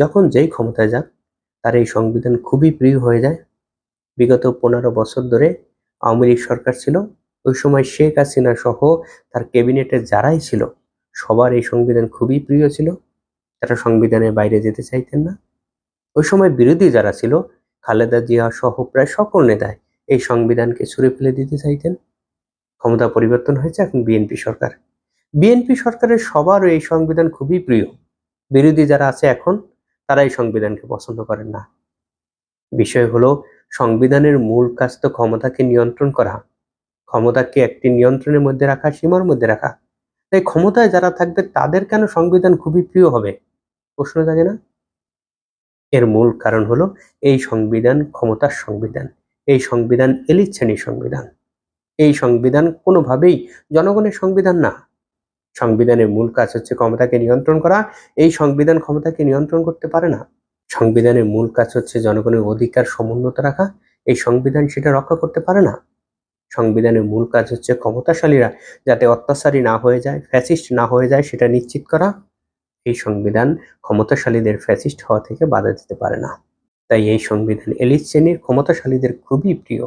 যখন যেই ক্ষমতায় যাক তার এই সংবিধান খুবই প্রিয় হয়ে যায়। বিগত 15 বছর ধরে আওয়ামী লীগ সরকার ছিল, ওই সময় শেখ হাসিনা সহ তার ক্যাবিনেটে যারাই ছিল সবার এই সংবিধান খুবই প্রিয় ছিল। তারা সংবিধানের বাইরে যেতে চাইতেন না। ওই সময় বিরোধী যারা ছিল, খালেদা জিয়া সহ প্রায় সকল নেতাই এই সংবিধানকে ছুঁড়ে ফেলে দিতে চাইতেন। ক্ষমতা পরিবর্তন হয়েছে, এখন বিএনপি সরকার। বিএনপি সরকারের সবার এই সংবিধান খুবই প্রিয়। বিরোধী যারা আছে এখন, তারা এই সংবিধানকে পছন্দ করেন না। বিষয় হলো, সংবিধানের মূল কাজ তো ক্ষমতাকে নিয়ন্ত্রণ করা, ক্ষমতাকে একটি নিয়ন্ত্রণের মধ্যে রাখা, সীমার মধ্যে রাখা। তাই ক্ষমতায় যারা থাকবে তাদের কেন সংবিধান খুবই প্রিয় হবে, প্রশ্ন জাগে না? এর মূল কারণ হলো, এই সংবিধান ক্ষমতার সংবিধান, এই সংবিধান এলিট শ্রেণীর সংবিধান। এই সংবিধান কোনোভাবেই জনগণের সংবিধান না। সংবিধানের মূল কাজ হচ্ছে ক্ষমতাকে নিয়ন্ত্রণ করা। এই সংবিধান ক্ষমতাকে নিয়ন্ত্রণ করতে পারে না। সংবিধানের মূল কাজ হচ্ছে জনগণের অধিকার সমুন্নত রাখা। এই সংবিধান সেটা রক্ষা করতে পারে না। সংবিধানের মূল কাজ হচ্ছে ক্ষমতাশালীরা যাতে অত্যাচারী না হয়ে যায়, ফ্যাসিস্ট না হয়ে যায়, সেটা নিশ্চিত করা। এই সংবিধান ক্ষমতাশালীদের ফ্যাসিস্ট হওয়া থেকে বাধা দিতে পারে না। তাই এই সংবিধান এলিট শ্রেণীর ক্ষমতাশালীদের খুবই প্রিয়।